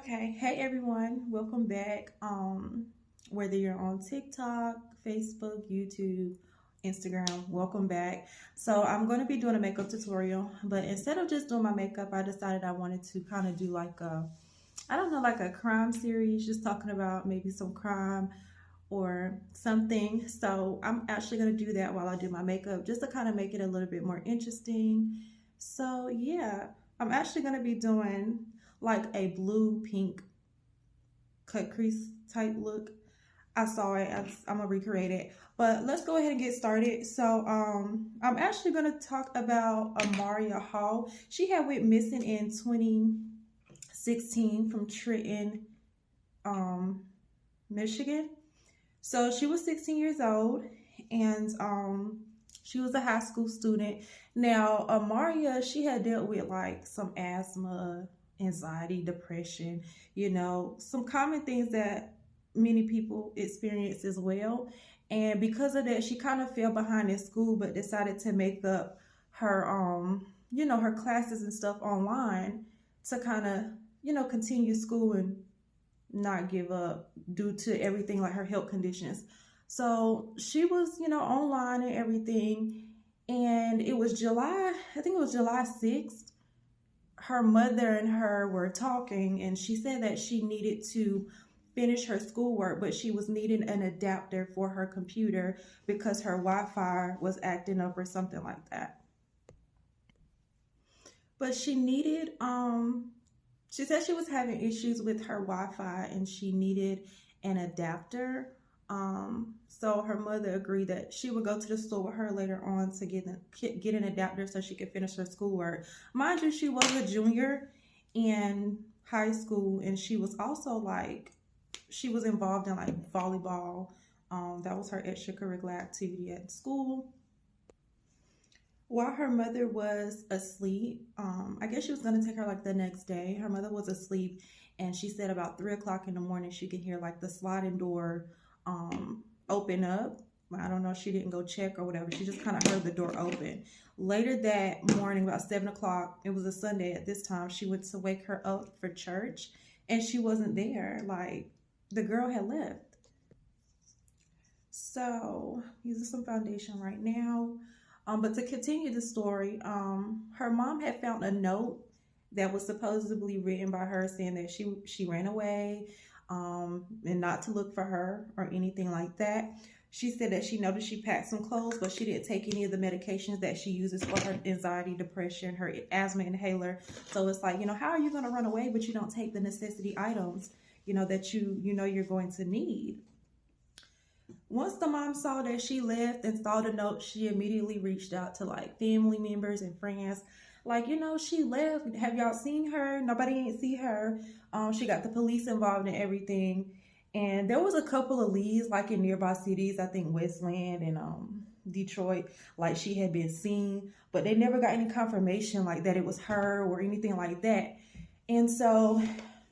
Okay, hey everyone, welcome back. Whether you're on TikTok, Facebook, YouTube, Instagram, welcome back. So I'm going to be doing a makeup tutorial, but instead of just doing my makeup, I decided I wanted to kind of do like I don't know, like a crime series, just talking about maybe some crime or something. So I'm actually going to do that while I do my makeup, just to kind of make it a little bit more interesting. So yeah, I'm actually going to be doing like a blue pink cut crease type look. I saw it. I'm gonna recreate it. But let's go ahead and get started. So I'm actually gonna talk about Amaria Hall. She had went missing in 2016 from Trenton, um, Michigan. So she was 16 years old, and she was a high school student. Now, Amaria, she had dealt with like some asthma, anxiety, depression, some common things that many people experience as well. And because of that, she kind of fell behind in school, but decided to make up her, her classes and stuff online to kind of, continue school and not give up due to everything like her health conditions. So she was, online and everything. And it was July, I think it was July 6th. Her mother and her were talking, and she said that she needed to finish her schoolwork, but she was needing an adapter for her computer because her Wi-Fi was acting up or something like that. But she said she was having issues with her Wi-Fi and she needed an adapter. So her mother agreed that she would go to the store with her later on to get an adapter so she could finish her schoolwork. Mind you, she was a junior in high school, and she was also she was involved in like volleyball. That was her extracurricular activity at school. While her mother was asleep, I guess she was going to take her like the next day. Her mother was asleep, and she said about 3 o'clock in the morning she could hear like the sliding door open up. I don't know, she didn't go check or whatever. She just kind of heard the door open. Later that morning, about 7 o'clock, it was a Sunday at this time, she went to wake her up for church, and she wasn't there. Like, the girl had left. So using some foundation right now. But to continue the story, her mom had found a note that was supposedly written by her saying that she ran away, and not to look for her or anything like that. She said that she noticed she packed some clothes, but she didn't take any of the medications that she uses for her anxiety, depression, her asthma inhaler. So it's like, how are you going to run away, but you don't take the necessity items, that you're going to need? Once the mom saw that she left and saw the note, she immediately reached out to like family members and friends. Like, she left. Have y'all seen her? Nobody ain't see her. She got the police involved in everything. And there was a couple of leads like in nearby cities, I think Westland and Detroit, like she had been seen, but they never got any confirmation like that it was her or anything like that. And so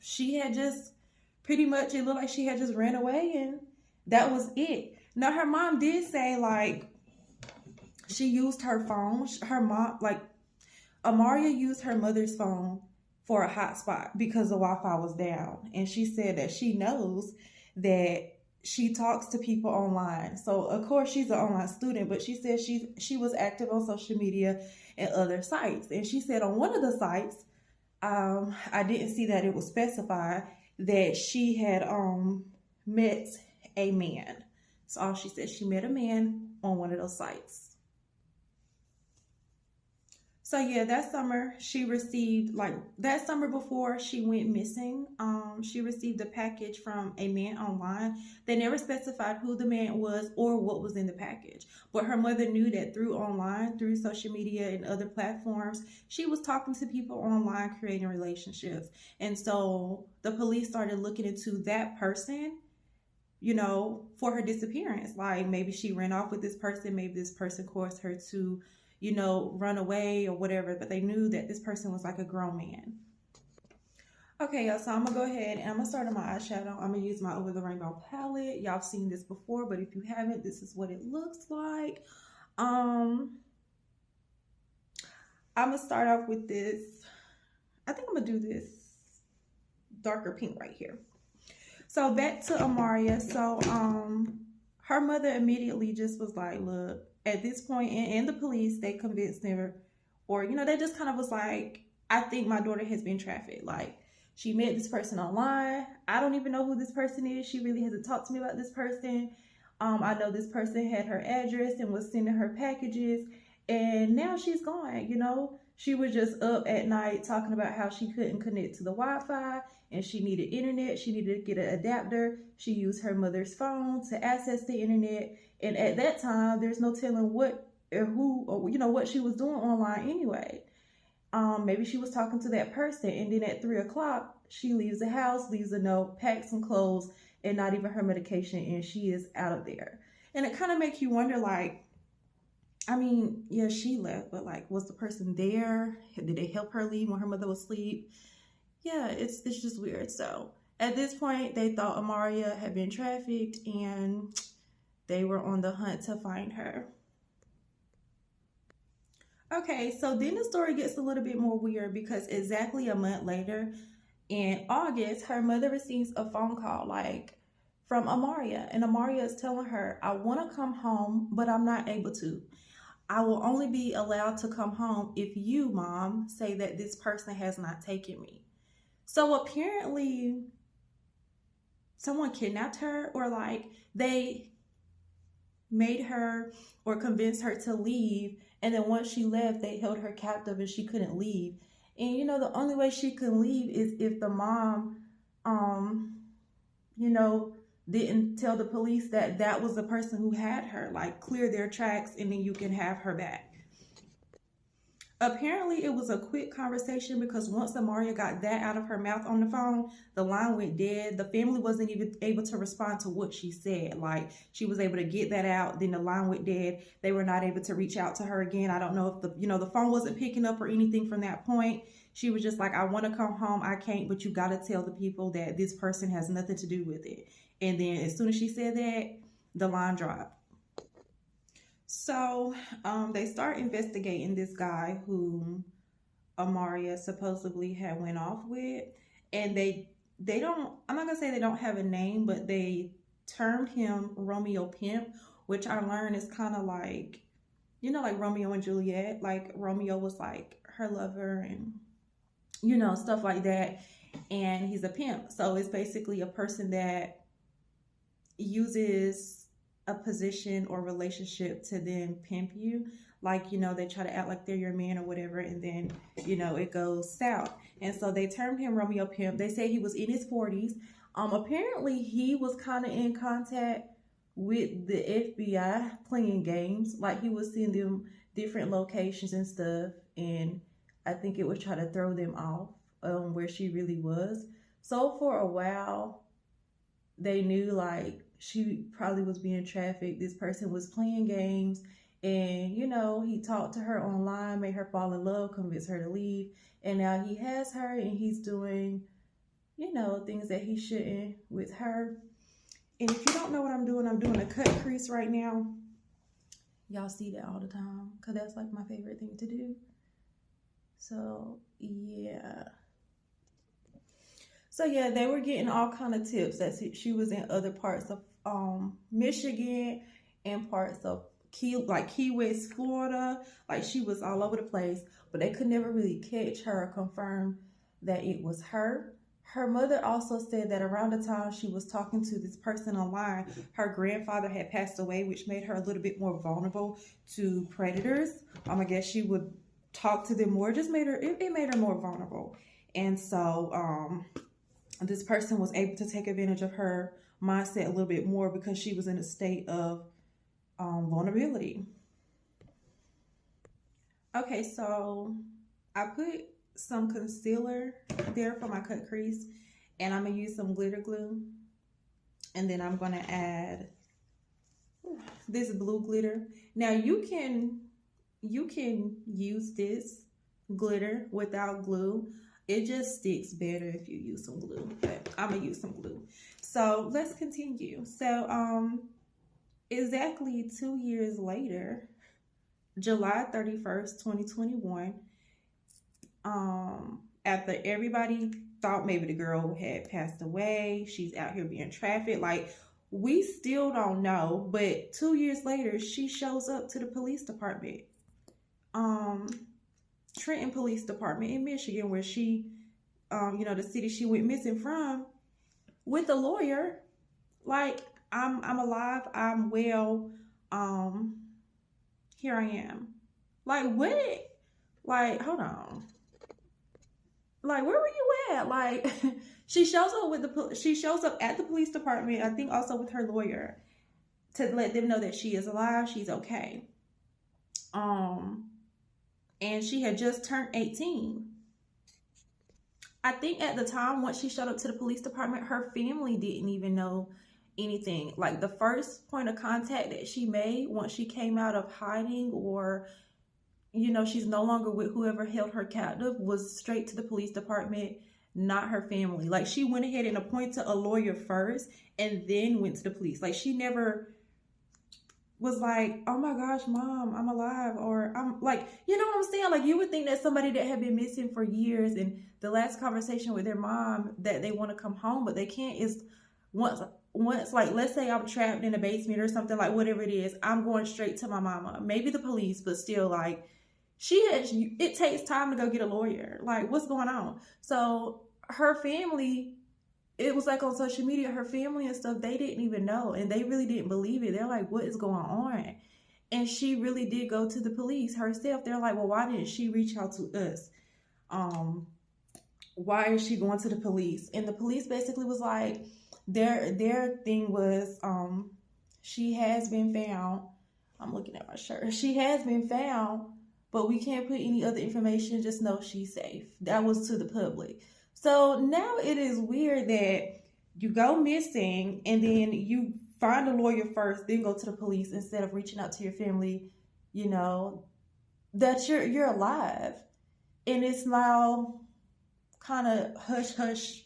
she had just pretty much, it looked like she had just ran away, and that was it. Now, her mom did say like she used her phone. Her mom, like Amaria, used her mother's phone for a hotspot because the Wi-Fi was down. And she said that she knows that she talks to people online. So of course she's an online student, but she said she was active on social media and other sites. And she said on one of the sites, I didn't see that it was specified, that she had met a man. So all she said, she met a man on one of those sites. So yeah, that summer she received, like that summer before she went missing, she received a package from a man online. They never specified who the man was or what was in the package, but her mother knew that through online, through social media and other platforms, she was talking to people online, creating relationships. And so the police started looking into that person, for her disappearance. Like maybe she ran off with this person, maybe this person caused her to, run away or whatever, but they knew that this person was like a grown man. Okay, y'all, so I'm gonna go ahead and I'm gonna start on my eyeshadow. I'm gonna use my Over the Rainbow palette. Y'all have seen this before, but if you haven't, this is what it looks like. I'm gonna start off with this. I think I'm gonna do this darker pink right here. So back to Amaria. So her mother immediately just was like, look, at this point, and the police, they convinced her, or they just kind of was like, I think my daughter has been trafficked. Like, she met this person online. I don't even know who this person is. She really hasn't talked to me about this person. I know this person had her address and was sending her packages, and now she's gone. She was just up at night talking about how she couldn't connect to the Wi-Fi and she needed internet. She needed to get an adapter. She used her mother's phone to access the internet. And at that time, there's no telling what or who or what she was doing online anyway. Maybe she was talking to that person, and then at 3 o'clock, she leaves the house, leaves a note, packs some clothes, and not even her medication, and she is out of there. And it kind of makes you wonder, like, I mean, yeah, she left, but like, was the person there? Did they help her leave when her mother was asleep? Yeah, it's just weird. So at this point, they thought Amaria had been trafficked, and they were on the hunt to find her. Okay, so then the story gets a little bit more weird because exactly a month later, in August, her mother receives a phone call like from Amaria, and Amaria is telling her, I want to come home, but I'm not able to. I will only be allowed to come home if you, Mom, say that this person has not taken me. So apparently someone kidnapped her, or like they made her or convinced her to leave, and then once she left, they held her captive and she couldn't leave. And the only way she could leave is if the mom didn't tell the police that that was the person who had her, like clear their tracks, and then you can have her back. Apparently, it was a quick conversation because once Amaria got that out of her mouth on the phone, the line went dead. The family wasn't even able to respond to what she said. Like, she was able to get that out, then the line went dead. They were not able to reach out to her again. I don't know if the phone wasn't picking up or anything from that point. She was just like, I want to come home. I can't, but you got to tell the people that this person has nothing to do with it. And then as soon as she said that, the line dropped. So they start investigating this guy who Amaria supposedly had went off with. And they don't, I'm not going to say they don't have a name, but they termed him Romeo Pimp, which I learned is kind of like, like Romeo and Juliet. Like Romeo was like her lover and, stuff like that. And he's a pimp. So it's basically a person that uses a position or relationship to then pimp you. Like, they try to act like they're your man or whatever, and then, it goes south. And so they termed him Romeo Pimp. They say he was in his 40s. Apparently he was kind of in contact with the FBI playing games. Like, he was seeing them different locations and stuff, and I think it was trying to throw them off where she really was. So for a while, they knew like she probably was being trafficked. This person was playing games, and he talked to her online, made her fall in love, convinced her to leave, and now he has her and he's doing things that he shouldn't with her. And if you don't know what I'm doing a cut crease right now. Y'all see that all the time because that's like my favorite thing to do. So yeah. So yeah, they were getting all kind of tips that she was in other parts of Michigan and parts of Key West, Florida. Like, she was all over the place, but they could never really catch her or confirm that it was her. Her mother also said that around the time she was talking to this person online, her grandfather had passed away, which made her a little bit more vulnerable to predators. I guess she would talk to them more. It just made her, it made her more vulnerable. And so this person was able to take advantage of her mindset a little bit more because she was in a state of vulnerability. Okay, so I put some concealer there for my cut crease, and I'm gonna use some glitter glue, and then I'm gonna add this blue glitter. Now you can use this glitter without glue. It just sticks better if you use some glue, but I'm gonna use some glue. So let's continue. So exactly 2 years later, July 31st, 2021, after everybody thought maybe the girl had passed away. She's out here being trafficked. Like, we still don't know. But 2 years later, she shows up to the police department. Trenton Police Department in Michigan, where she, the city she went missing from, with a lawyer. Like, I'm alive, I'm well, here I am. Like, what? Like, hold on. Like, where were you at? Like, she shows up at the police department, I think also with her lawyer, to let them know that she is alive, she's okay. And she had just turned 18. I think at the time, once she showed up to the police department, her family didn't even know anything. Like, the first point of contact that she made once she came out of hiding, or, she's no longer with whoever held her captive, was straight to the police department, not her family. Like, she went ahead and appointed a lawyer first and then went to the police. Like, she never was like, oh my gosh, Mom, I'm alive, or I'm like, you know what I'm saying? Like, you would think that somebody that had been missing for years, and the last conversation with their mom, that they want to come home, but they can't, is once, like, let's say I'm trapped in a basement or something, like, whatever it is, I'm going straight to my mama, maybe the police, but still, like, it takes time to go get a lawyer. Like, what's going on? So her family, it was like on social media, her family and stuff, they didn't even know, and they really didn't believe it. They're like, what is going on? And she really did go to the police herself. They're like, well, why didn't she reach out to us? Why is she going to the police? And the police basically was like, their thing was, she has been found. I'm looking at my shirt. She has been found, but we can't put any other information. Just know she's safe. That was to the public. So now it is weird that you go missing and then you find a lawyer first, then go to the police instead of reaching out to your family, that you're alive. And it's now kind of hush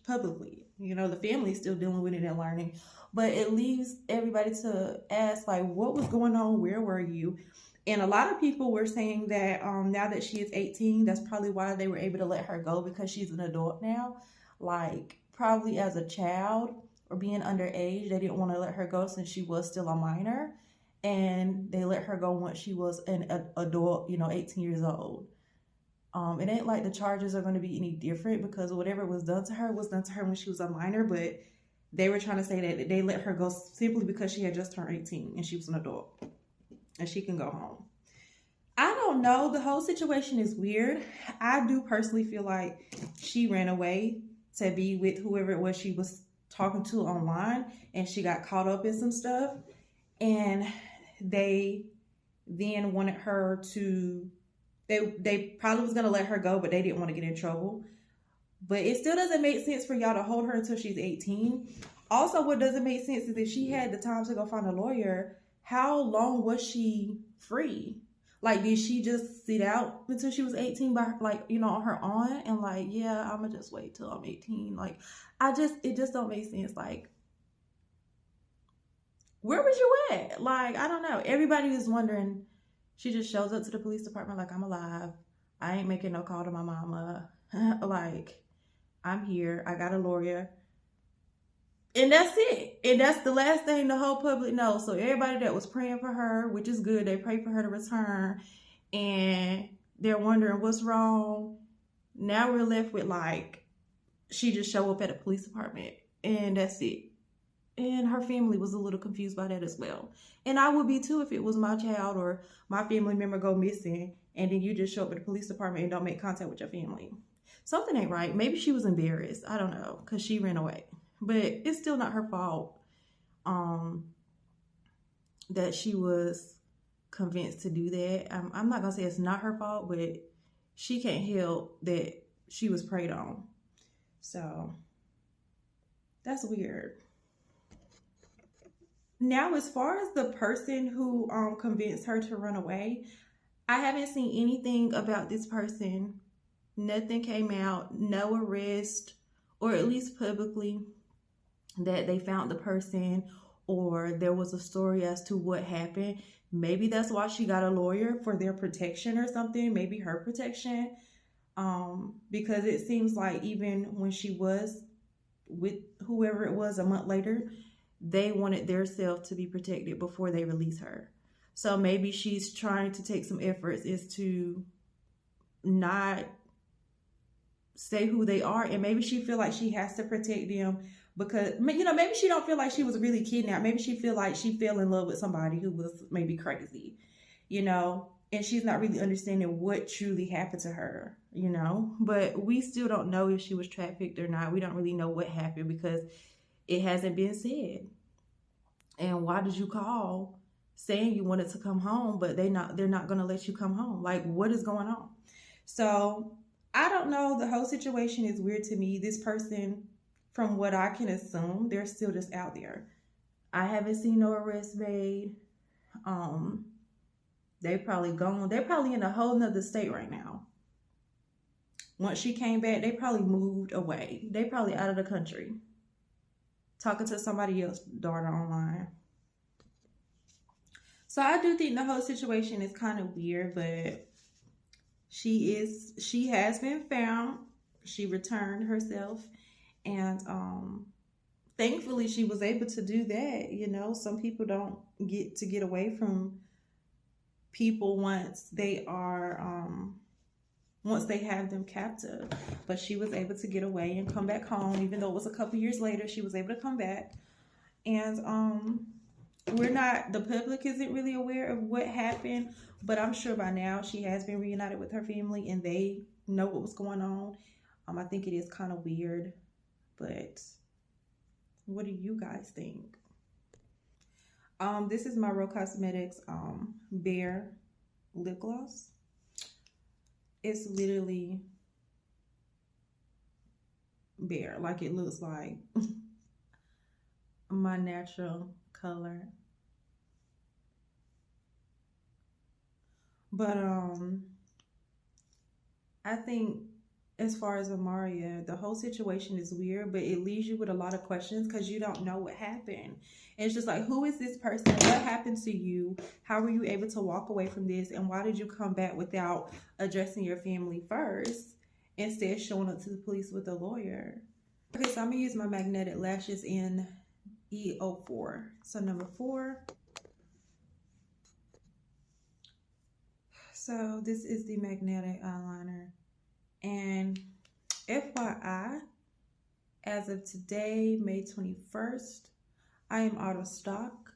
publicly. The family's still dealing with it and learning. But it leaves everybody to ask, like, what was going on? Where were you? And a lot of people were saying that now that she is 18, that's probably why they were able to let her go, because she's an adult now. Like, probably as a child or being underage, they didn't want to let her go since she was still a minor. And they let her go once she was an adult, 18 years old. It ain't like the charges are going to be any different, because whatever was done to her was done to her when she was a minor. But they were trying to say that they let her go simply because she had just turned 18 and she was an adult. And she can go home. I don't know. The whole situation is weird. I do personally feel like she ran away to be with whoever it was she was talking to online, and she got caught up in some stuff. And they then wanted her to, they probably was going to let her go, but they didn't want to get in trouble. But it still doesn't make sense for y'all to hold her until she's 18. Also, what doesn't make sense is if she had the time to go find a lawyer, how long was she free? Like, did she just sit out until she was 18 by, like, on her own? And like, yeah, I'm gonna just wait till I'm 18. Like, it just don't make sense. Like, where was you at? Like, I don't know. Everybody is wondering. She just shows up to the police department like, I'm alive. I ain't making no call to my mama. Like, I'm here. I got a lawyer. And that's it. And that's the last thing the whole public knows. So everybody that was praying for her, which is good, they prayed for her to return, and they're wondering what's wrong. Now we're left with, like, she just showed up at a police department, and that's it. And her family was a little confused by that as well. And I would be too if it was my child or my family member go missing, and then you just show up at the police department and don't make contact with your family. Something ain't right. Maybe she was embarrassed. I don't know, because she ran away. But it's still not her fault that she was convinced to do that. I'm not going to say it's not her fault, but she can't help that she was preyed on. So that's weird. Now, as far as the person who convinced her to run away, I haven't seen anything about this person. Nothing came out, no arrest, or at least publicly, that they found the person or there was a story as to what happened. Maybe that's why she got a lawyer, for their protection or something. Maybe her protection. Because it seems like even when she was with whoever it was a month later, they wanted their self to be protected before they release her. So maybe she's trying to take some efforts is to not say who they are, and maybe she feel like she has to protect them because maybe she don't feel like she was really kidnapped. Maybe she feel like she fell in love with somebody who was maybe crazy, and she's not really understanding what truly happened to her. But we still don't know if she was trafficked or not. We don't really know what happened because it hasn't been said. And why did you call saying you wanted to come home, but they're not going to let you come home? Like, what is going on? So I don't know. The whole situation is weird to me. This person, from what I can assume, they're still just out there. I haven't seen no arrest made. They probably gone. They're probably in a whole nother state right now. Once she came back, they probably moved away. They probably out of the country, talking to somebody else's daughter online. So I do think the whole situation is kind of weird, but she has been found. She returned herself, and thankfully she was able to do that. Some people don't get to get away from people once they have them captive, but she was able to get away and come back home. Even though it was a couple years later, she was able to come back. And the public isn't really aware of what happened, but I'm sure by now she has been reunited with her family and they know what was going on. I think it is kind of weird, but what do you guys think? This is my RoH Cosmetics Bare lip gloss. It's literally bare, like it looks like my natural color. But I think as far as Amaria, the whole situation is weird, but it leaves you with a lot of questions because you don't know what happened. And it's just like, who is this person? What happened to you? How were you able to walk away from this? And why did you come back without addressing your family first, instead showing up to the police with a lawyer? Okay, so I'm going to use my magnetic lashes in E04. So number 4. So this is the magnetic eyeliner. And FYI, as of today, May 21st, I am out of stock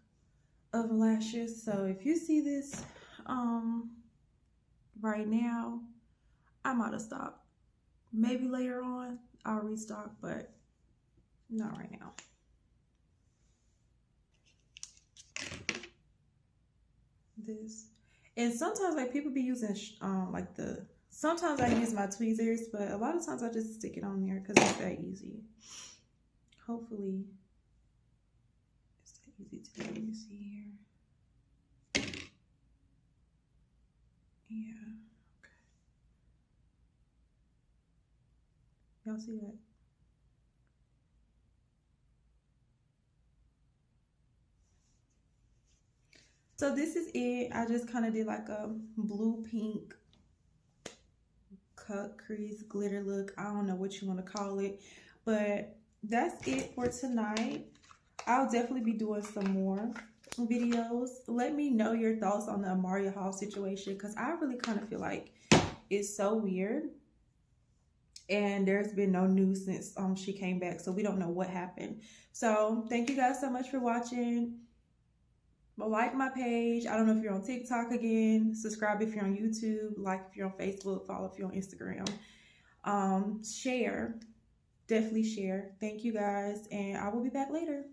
of lashes. So if you see this right now, I'm out of stock. Maybe later on I'll restock, but not right now. This. And sometimes like people be using sometimes I use my tweezers, but a lot of times I just stick it on there because it's that easy. Hopefully it's that easy to do. Let me see here. Yeah, okay. Y'all see that? So this is it. I just kind of did like a blue pink cut crease glitter look. I don't know what you want to call it, but that's it for tonight. I'll definitely be doing some more videos. Let me know your thoughts on the Amaria Hall situation, because I really kind of feel like it's so weird, and there's been no news since she came back, so we don't know what happened. So thank you guys so much for watching. Like my page. I don't know if you're on TikTok again. Subscribe if you're on YouTube. Like if you're on Facebook. Follow if you're on Instagram. Share. Definitely share. Thank you guys, and I will be back later.